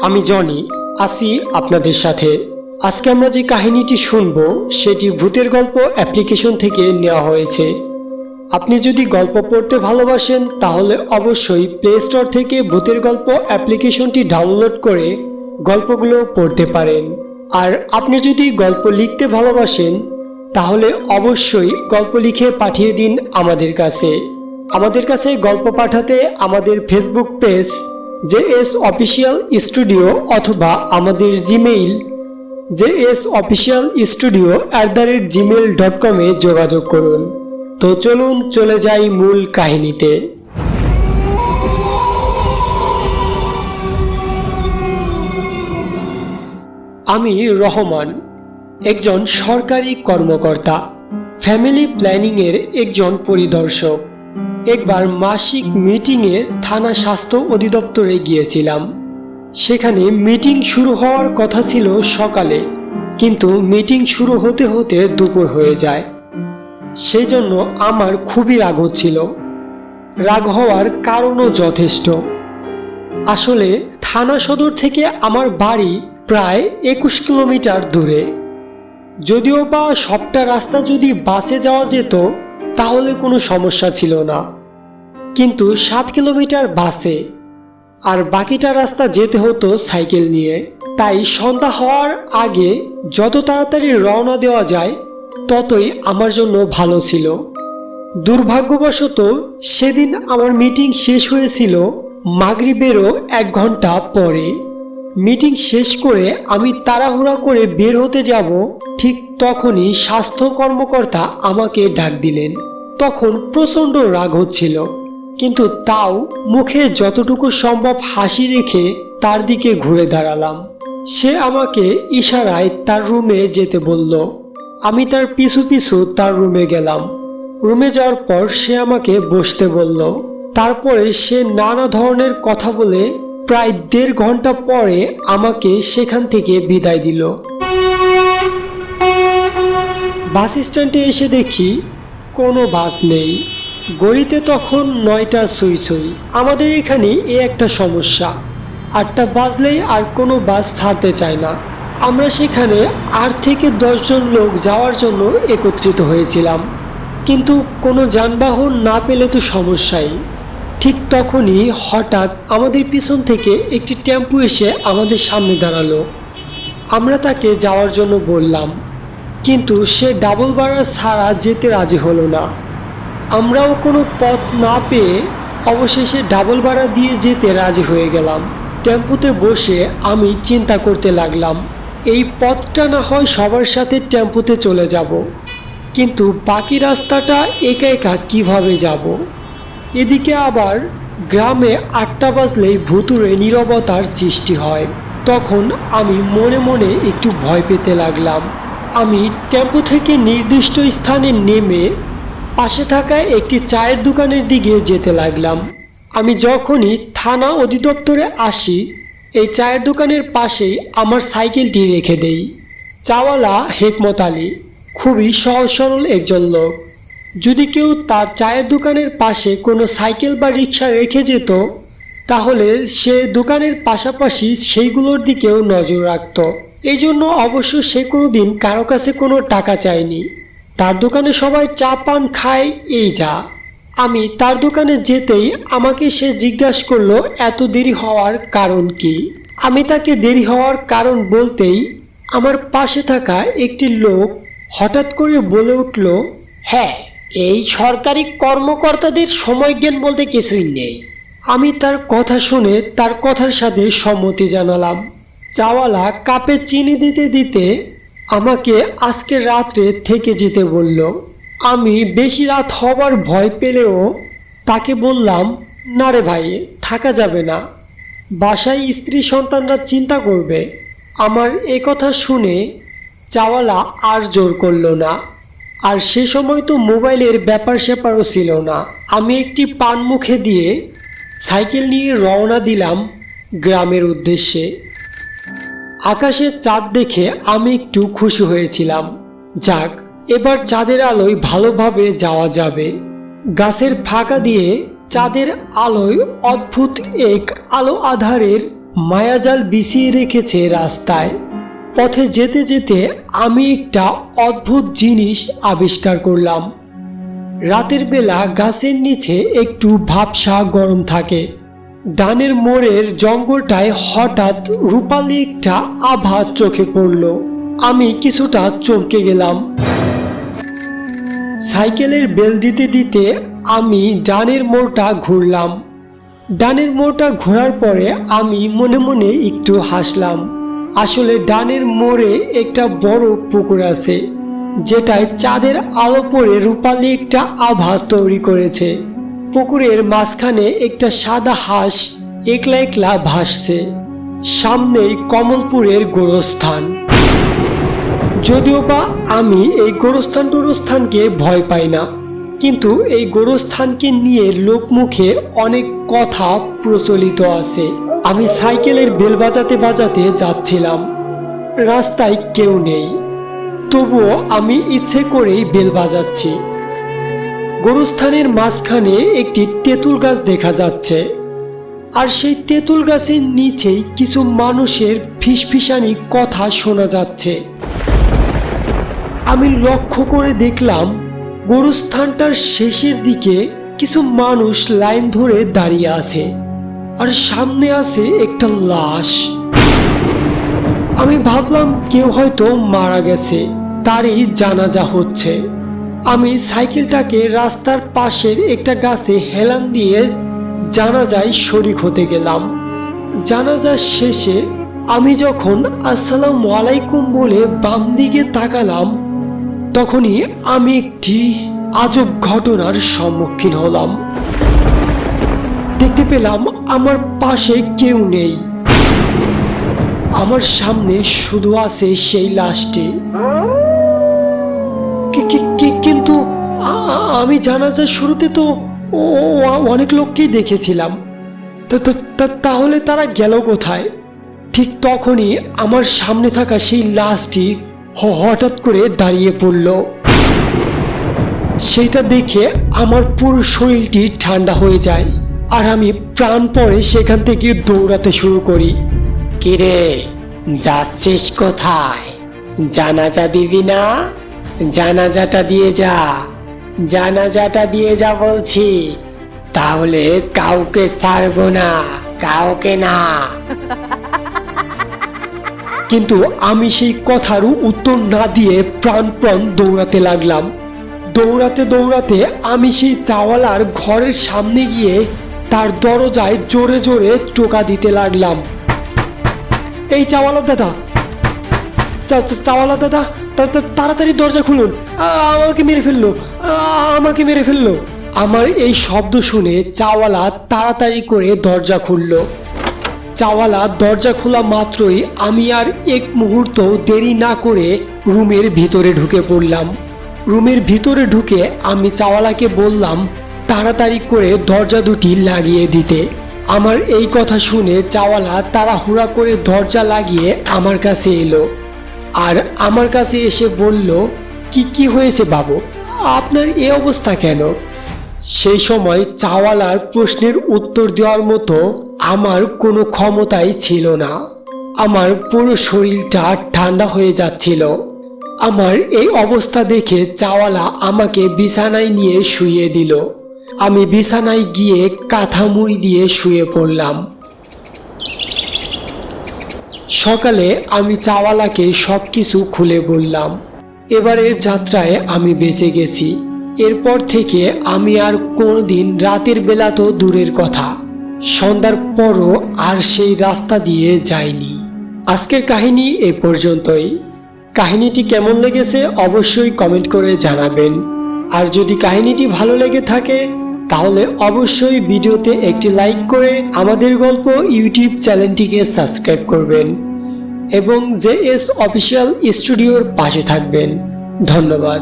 আমি জনি আসি আপনাদের সাথে। আজকে আমরা যে কাহিনীটি শুনবো সেটি ভূতের গল্প অ্যাপ্লিকেশন থেকে নেওয়া হয়েছে। আপনি যদি গল্প পড়তে ভালোবাসেন তাহলে অবশ্যই প্লে স্টোর থেকে ভূতের গল্প অ্যাপ্লিকেশনটি ডাউনলোড করে গল্পগুলো পড়তে পারেন। আর আপনি যদি গল্প লিখতে ভালোবাসেন তাহলে অবশ্যই গল্প লিখে পাঠিয়ে দিন আমাদের কাছে। গল্প পাঠাতে আমাদের Facebook page JS official studio অথবা আমাদের জিমেইল jsofficialstudio@gmail.com এ যোগাযোগ করুন। তো চলুন চলে যাই মূল কাহিনীতে। আমি রহমান, একজন সরকারি কর্মকর্তা, ফ্যামিলি প্ল্যানিংয়ের একজন পরিদর্শক। একবার মাসিক মিটিংয়ে থানা স্বাস্থ্য অধিদপ্তরে গিয়েছিলাম। সেখানে মিটিং শুরু হওয়ার কথা ছিল সকালে, কিন্তু মিটিং শুরু হতে হতে দুপুর হয়ে যায়। সেই জন্য আমার খুবই রাগ হচ্ছিল। রাগ হওয়ার কারণও যথেষ্ট। আসলে থানা সদর থেকে আমার বাড়ি প্রায় 21 কিলোমিটার দূরে। যদিও বা সবটা রাস্তা যদি বাসে যাওয়া যেত তাহলে কোনো সমস্যা ছিল না, কিন্তু 7 কিলোমিটার বাসে আর বাকিটা রাস্তা যেতে হতো সাইকেল নিয়ে। তাই সন্ধ্যা হওয়ার আগে যত তাড়াতাড়ি রওনা দেওয়া যায় ততই আমার জন্য ভালো ছিল। দুর্ভাগ্যবশত সেদিন আমার মিটিং শেষ হয়েছিল মাগরিবেরও 1 ঘন্টা পরে। মিটিং শেষ করে আমি তাড়াহুড়া করে বের হতে যাব, ঠিক তখনই স্বাস্থ্য কর্মকর্তা আমাকে ডাক দিলেন। তখন প্রচণ্ড রাগ হচ্ছিল, কিন্তু তাও মুখে যতটুকু সম্ভব হাসি রেখে তার দিকে ঘুরে দাঁড়ালাম। সে আমাকে ইশারায় তার রুমে যেতে বলল। আমি তার পিছু পিছু তার রুমে গেলাম। রুমে যাওয়ার পর সে আমাকে বসতে বলল। তারপরে সে নানা ধরনের কথা বলে প্রায় 1.5 ঘন্টা পরে আমাকে সেখান থেকে বিদায় দিল। বাস স্ট্যান্ডে এসে দেখি কোনো বাস নেই। গড়িতে তখন 9টা ছুঁই ছুঁই। আমাদের এখানে একটা সমস্যা, 8টা বাজলেই আর কোনো বাস ছাড়তে চায় না। আমরা সেখানে 8 থেকে 10 জন লোক যাওয়ার জন্য একত্রিত হয়েছিলাম, কিন্তু কোনো যানবাহন না পেলে তো সমস্যাই। ঠিক তখনই হঠাৎ আমাদের পিছন থেকে একটি টেম্পু এসে আমাদের সামনে দাঁড়ালো। আমরা তাকে যাওয়ার জন্য বললাম, কিন্তু সে ডাবল ভাড়া ছাড়া যেতে রাজি হলো না। আমরাও কোনো পথ না পেয়ে অবশেষে ডাবল ভাড়া দিয়ে যেতে রাজি হয়ে গেলাম। টেম্পুতে বসে আমি চিন্তা করতে লাগলাম, এই পথটা না হয় সবার সাথে টেম্পুতে চলে যাব, কিন্তু বাকি রাস্তাটা একা একা কিভাবে যাব। এদিকে আবার গ্রামে 8টা বাজলেই ভুতুড়ে নীরবতার সৃষ্টি হয়। তখন আমি মনে মনে একটু ভয় পেতে লাগলাম। আমি টেম্পো থেকে নির্দিষ্ট স্থানে নেমে পাশে থাকা একটি চায়ের দোকানের দিকে যেতে লাগলাম। আমি যখনই থানা অধিদপ্তরে আসি, এই চায়ের দোকানের পাশেই আমার সাইকেলটি রেখে দেই। চাওয়ালা হেকমত আলী খুবই সহজ সরল একজন লোক। যদি কেউ তার চায়ের দোকানের পাশে কোনো সাইকেল বা রিক্সা রেখে যেত তাহলে সে দোকানের পাশাপাশি সেইগুলোর দিকেও নজর রাখত। এই জন্য অবশ্য সে কোনো দিন কারো কাছে কোনো টাকা চায়নি। তার দোকানে সবাই চা পান খায়, এই যা। আমি তার দোকানে যেতেই আমাকে সে জিজ্ঞাসা করলো এত দেরি হওয়ার কারণ কি। আমি তাকে দেরি হওয়ার কারণ বলতেই আমার পাশে থাকা একটি লোক হঠাৎ করে বলে উঠল, হ্যাঁ, এই সরকারি কর্মকর্তাদের সময়জ্ঞান বলতে কিছুই নেই। আমি তার কথা শুনে তার কথার সাথে সম্মতি জানালাম। চাওয়ালা কাপে চিনি দিতে দিতে আমাকে আজকে রাত্রে থেকে যেতে বলল। আমি বেশি রাত হবার ভয় পেলেও তাকে বললাম, না রে ভাই, থাকা যাবে না, বাসায় স্ত্রী সন্তানরা চিন্তা করবে। আমার এ কথা শুনে চাওয়ালা আর জোর করলো না। আর সে সময় তো মোবাইলের ব্যাপার স্যাপারও ছিল না। আমি একটি পান মুখে দিয়ে সাইকেল নিয়ে রওনা দিলাম গ্রামের উদ্দেশ্যে। আকাশে চাঁদ দেখে আমি একটু খুশি হয়েছিলাম। যাক, এবার চাঁদের আলোয় ভালোভাবে যাওয়া যাবে। গাছের ফাঁকা দিয়ে চাঁদের আলোয় অদ্ভুত এক আলো আধারের মায়াজাল বিছিয়ে রেখেছে রাস্তায়। পথে যেতে যেতে আমি একটা অদ্ভুত জিনিস আবিষ্কার করলাম। রাতের বেলা গাছের নিচে একটু ভাবসা গরম থাকে। ডানের মোড়ের জঙ্গলটায় হঠাৎ রূপালি একটা আভা চোখে পড়ল। আমি কিছুটা চমকে গেলাম। সাইকেলের বেল দিতে দিতে আমি ডানের মোড়টা ঘুরলাম। ডানের মোড়টা ঘোরার পরে আমি মনে মনে একটু হাসলাম। আসলে ডানের মোড়ে একটা বড় পুকুর আছে, যেটায় চাঁদের আলো পড়ে রূপালি একটা আভা তৈরি করেছে। পুকুরের মাঝখানে একটা সাদা হাঁস একলা একলা ভাসছে। সামনেই কমলপুরের গোরস্থান। যদিও বা আমি এই গোরস্থানকে ভয় পাই না, কিন্তু এই গোরস্থানকে নিয়ে লোকমুখে অনেক কথা প্রচলিত আছে। আমি সাইকেলের বেল বাজাতে বাজাতে যাচ্ছিলাম। রাস্তায় কেউ নেই, তবুও আমি ইচ্ছে করেই বেল বাজাচ্ছি। গোরস্থানের মাঝখানে একটি তেঁতুল গাছ দেখা যাচ্ছে, আর সেই তেঁতুল গাছের নিচেই কিছু মানুষের ফিসফিসানি কথা শোনা যাচ্ছে। আমি লক্ষ্য করে দেখলাম গোরস্থানটার শেষের দিকে কিছু মানুষ লাইন ধরে দাঁড়িয়ে আছে, আর সামনে আছে একটা লাশ। আমি ভাবলাম কেউ হয়তো মারা গেছে, তারই জানাজা হচ্ছে। আমি সাইকেলটাকে রাস্তার পাশের একটা গাছে হেলান দিয়ে জানাজায় শরীক হতে গেলাম। জানাজার শেষে আমি যখন আসসালামু আলাইকুম বলে বাম দিকে তাকালাম, তখনই আমি একটি আজব ঘটনার সম্মুখীন হলাম। দেখতে পেলাম আমার পাশে কেউ নেই। আমার সামনে শুধু আছে সেই লাশটি। কিন্তু আমি জানাজার শুরুতে তো অনেক লোককেই দেখেছিলাম। তাহলে তারা গেল কোথায়? ঠিক তখনই আমার সামনে থাকা সেই লাশটি হঠাৎ করে দাঁড়িয়ে পড়ল। সেটা দেখে আমার পুরো শরীরটি ঠান্ডা হয়ে যায়, আর আমি প্রাণপণে সেখান থেকে দৌড়াতে শুরু করি। কিরে, যাচ্ছিস কোথায়? জানাজা দিবি না? জানাজাটা দিয়ে যা, জানাজাটা দিয়ে যা বলছি, তাহলে কাউকে ছাড়বো না, কাউকে না। কিন্তু আমি সেই কথার উত্তর না দিয়ে প্রাণপণ দৌড়াতে লাগলাম। দৌড়াতে দৌড়াতে আমি সেই চাওয়ালার ঘরের সামনে গিয়ে তার দরজায় জোরে জোরে টোকা দিতে লাগলাম। এই চাওয়ালা দাদা, চাওয়ালা দাদা, তাড়াতাড়ি দরজা খুলুন, আমাকে মেরে ফেললো, আমাকে মেরে ফেললো। আমার এই শব্দ শুনে চাওয়ালা তাড়াতাড়ি করে দরজা খুলল। চাওয়ালা দরজা খোলা মাত্রই আমি আর এক মুহূর্ত দেরি না করে রুমের ভিতরে ঢুকে পড়লাম। রুমের ভিতরে ঢুকে আমি চাওয়ালাকে বললাম তাড়াতাড়ি করে দরজা দুটি লাগিয়ে দিতে। আমার এই কথা শুনে চাওয়ালা তাড়াহুড়া করে দরজা লাগিয়ে আমার কাছে এলো, আর আমার কাছে এসে বলল, কি হয়েছে বাবু, আপনার এই অবস্থা কেন? সেই সময় চাওয়ালার প্রশ্নের উত্তর দেওয়ার মতো আমার কোনো ক্ষমতাই ছিল না। আমার পুরো শরীরটা ঠান্ডা হয়ে যাচ্ছিল। আমার এই অবস্থা দেখে চাওয়ালা আমাকে বিছানায় নিয়ে শুইয়ে দিল। আমি বিছানায় গিয়ে কাঁথা মুড়ি দিয়ে শুয়ে পড়লাম। সকালে আমি চাওয়ালাকে সব কিছু খুলে বললাম। এবারের যাত্রায় আমি বেঁচে গেছি। এরপর থেকে আমি আর কোনোদিন রাতের বেলা তো দূরের কথা, সন্ধ্যার পরও আর সেই রাস্তা দিয়ে যাইনি। আজকের কাহিনী এ পর্যন্তই। কাহিনীটি কেমন লেগেছে অবশ্যই কমেন্ট করে জানাবেন। আর যদি কাহিনীটি ভালো লেগে থাকে তাহলে অবশ্যই ভিডিওতে একটি লাইক করে আমাদের গল্প ইউটিউব চ্যানেলটিকে সাবস্ক্রাইব করবেন এবং JS অফিসিয়াল স্টুডিওর পাশে থাকবেন। ধন্যবাদ।